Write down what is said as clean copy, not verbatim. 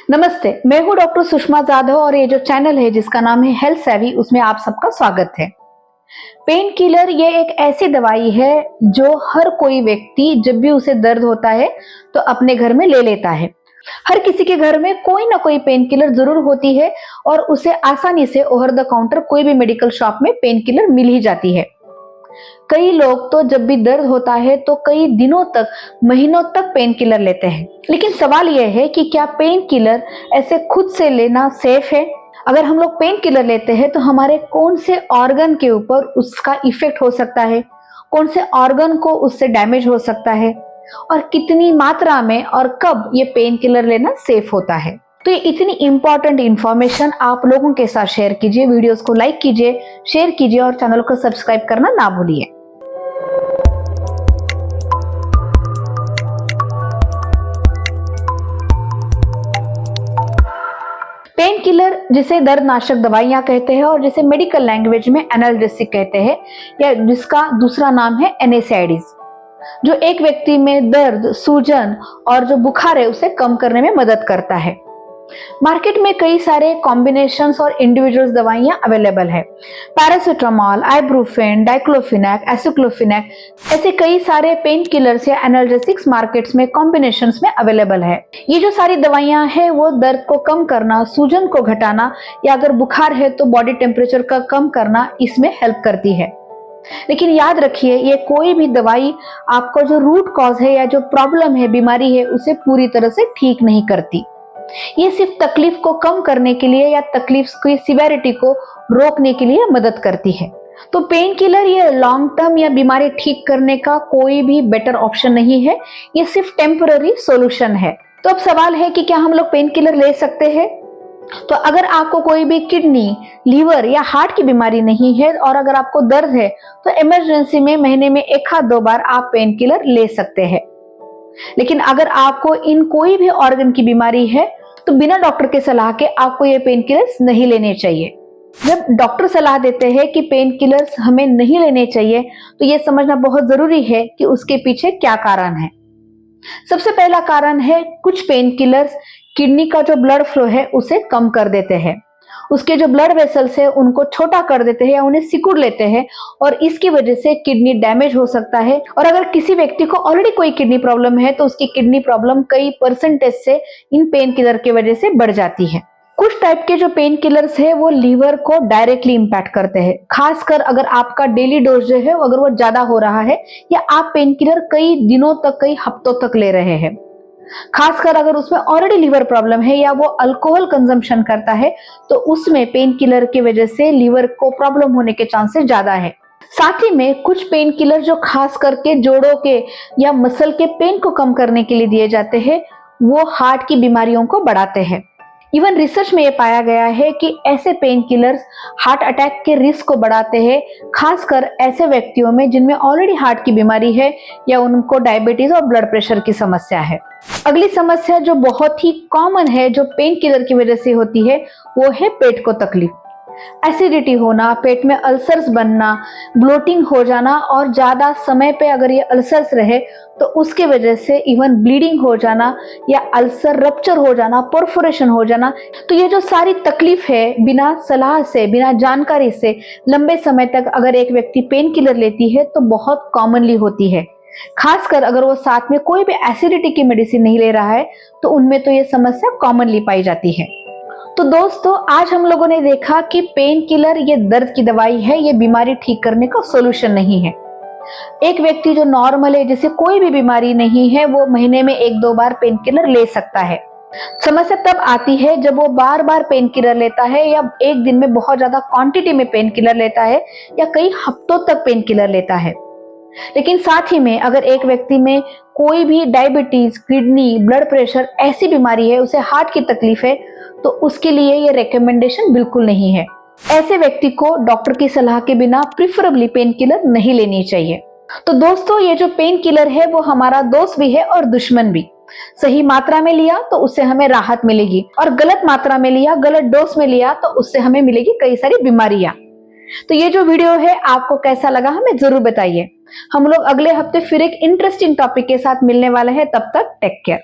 नमस्ते, मैं हूँ डॉक्टर सुषमा जाधव और ये जो चैनल है जिसका नाम है हेल्थ सेवी, उसमें आप सबका स्वागत है। पेन किलर ये एक ऐसी दवाई है जो हर कोई व्यक्ति जब भी उसे दर्द होता है तो अपने घर में ले लेता है। हर किसी के घर में कोई ना कोई पेन किलर जरूर होती है और उसे आसानी से ओवर द काउंटर कोई भी मेडिकल शॉप में पेन किलर मिल ही जाती है। कई लोग तो जब भी दर्द होता है तो कई दिनों तक, महीनों तक पेन किलर लेते हैं। लेकिन सवाल यह है कि क्या पेन किलर ऐसे खुद से लेना सेफ है? अगर हम लोग पेन किलर लेते हैं तो हमारे कौन से ऑर्गन के ऊपर उसका इफेक्ट हो सकता है, कौन से ऑर्गन को उससे डैमेज हो सकता है और कितनी मात्रा में और कब ये पेन किलर लेना सेफ होता है। तो ये इतनी इंपॉर्टेंट इंफॉर्मेशन आप लोगों के साथ शेयर कीजिए। वीडियोस को लाइक कीजिए, शेयर कीजिए और चैनल को सब्सक्राइब करना ना भूलिए। पेन किलर जिसे दर्दनाशक दवाइयां कहते हैं और जिसे मेडिकल लैंग्वेज में एनाल्जेसिक कहते हैं या जिसका दूसरा नाम है एनेसाइडीज, जो एक व्यक्ति में दर्द, सूजन और जो बुखार है उसे कम करने में मदद करता है। मार्केट में कई सारे कॉम्बिनेशंस और इंडिविजुअल दवाइयां अवेलेबल है। पैरासिटामोल, आइब्रूफेन, डाइक्लोफिनेक, एसिक्लोफिनेक, ऐसे कई सारे पेन किलर्स या एनाल्जेसिक्स मार्केट्स में कॉम्बिनेशंस में अवेलेबल है। ये जो सारी दवाइयां हैं वो दर्द को कम करना, सूजन को घटाना या अगर बुखार है तो बॉडी टेम्परेचर का कम करना इसमें हेल्प करती है। लेकिन याद रखिए, ये कोई भी दवाई आपको जो रूट कॉज है या जो प्रॉब्लम है, बीमारी है, उसे पूरी तरह से ठीक नहीं करती। ये सिर्फ तकलीफ को कम करने के लिए या तकलीफ की सिवियरिटी को रोकने के लिए मदद करती है। तो पेन किलर ये लॉन्ग टर्म या बीमारी ठीक करने का कोई भी बेटर ऑप्शन नहीं है, ये सिर्फ टेम्पररी सॉल्यूशन है। तो अब सवाल है कि क्या हम लोग पेन किलर ले सकते हैं? तो अगर आपको कोई भी किडनी, लीवर या हार्ट की बीमारी नहीं है और अगर आपको दर्द है तो इमरजेंसी में महीने में 1 या 2 बार आप पेन किलर ले सकते हैं। लेकिन अगर आपको इन कोई भी ऑर्गन की बीमारी है तो बिना डॉक्टर के सलाह के आपको ये पेन किलर्स नहीं लेने चाहिए। जब डॉक्टर सलाह देते हैं कि पेन किलर्स हमें नहीं लेने चाहिए तो ये समझना बहुत जरूरी है कि उसके पीछे क्या कारण है। सबसे पहला कारण है, कुछ पेन किलर्स किडनी का जो ब्लड फ्लो है उसे कम कर देते हैं। उसके जो ब्लड वेसल्स है उनको छोटा कर देते हैं या उन्हें सिकुड़ लेते हैं और इसकी वजह से किडनी डैमेज हो सकता है। और अगर किसी व्यक्ति को ऑलरेडी कोई किडनी प्रॉब्लम है तो उसकी किडनी प्रॉब्लम कई परसेंटेज से इन पेन किलर की वजह से बढ़ जाती है। कुछ टाइप के जो पेन किलर्स है वो लीवर को डायरेक्टली इंपैक्ट करते हैं, खासकर अगर आपका डेली डोज जो है अगर वो ज्यादा हो रहा है या आप पेन किलर कई दिनों तक, कई हफ्तों तक ले रहे हैं। खासकर अगर उसमें ऑलरेडी लीवर प्रॉब्लम है या वो अल्कोहल कंजम्पशन करता है तो उसमें पेन किलर की वजह से लीवर को प्रॉब्लम होने के चांसेस ज्यादा है। साथ ही में कुछ पेन किलर जो खास करके जोड़ों के या मसल के पेन को कम करने के लिए दिए जाते हैं वो हार्ट की बीमारियों को बढ़ाते हैं। इवन रिसर्च में ये पाया गया है कि ऐसे पेन किलर्स हार्ट अटैक के रिस्क को बढ़ाते हैं, खासकर ऐसे व्यक्तियों में जिनमें ऑलरेडी हार्ट की बीमारी है या उनको डायबिटीज और ब्लड प्रेशर की समस्या है। अगली समस्या जो बहुत ही कॉमन है, जो पेन किलर की वजह से होती है, वो है पेट को तकलीफ। एसिडिटी होना, पेट में अल्सर्स बनना, ब्लोटिंग हो जाना और ज्यादा समय पे अगर ये अल्सर्स रहे तो उसके वजह से इवन ब्लीडिंग हो जाना या अल्सर रप्चर हो जाना, परफोरेशन हो जाना। तो ये जो सारी तकलीफ है, बिना सलाह से, बिना जानकारी से लंबे समय तक अगर एक व्यक्ति पेन किलर लेती है तो बहुत कॉमनली होती है। खासकर अगर वो साथ में कोई भी एसिडिटी की मेडिसिन नहीं ले रहा है तो उनमें तो ये समस्या कॉमनली पाई जाती है। तो दोस्तों, आज हम लोगों ने देखा कि पेन किलर ये दर्द की दवाई है, ये बीमारी ठीक करने का सॉल्यूशन नहीं है। एक व्यक्ति जो नॉर्मल है, जिसे कोई भी बीमारी नहीं है, वो महीने में 1-2 बार पेन किलर ले सकता है। समस्या तब आती है जब वो बार बार पेन किलर लेता है या एक दिन में बहुत ज्यादा क्वांटिटी में पेन किलर लेता है या कई हफ्तों तक पेन किलर लेता है। लेकिन साथ ही में अगर एक व्यक्ति में कोई भी डायबिटीज, किडनी, ब्लड प्रेशर ऐसी बीमारी है, उसे हार्ट की तकलीफ है, तो उसके लिए ये रिकमेंडेशन बिल्कुल नहीं है। ऐसे व्यक्ति को डॉक्टर की सलाह के बिना प्रिफरेबली पेन किलर नहीं लेनी चाहिए। तो दोस्तों, ये जो पेन किलर है वो हमारा दोस्त भी है और दुश्मन भी। सही मात्रा में लिया तो उससे हमें राहत मिलेगी और गलत मात्रा में लिया, गलत डोज में लिया तो उससे हमें मिलेगी कई सारी बीमारियां। तो ये जो वीडियो है आपको कैसा लगा हमें जरूर बताइए। हम लोग अगले हफ्ते फिर एक इंटरेस्टिंग टॉपिक के साथ मिलने वाले हैं। तब तक टेक केयर।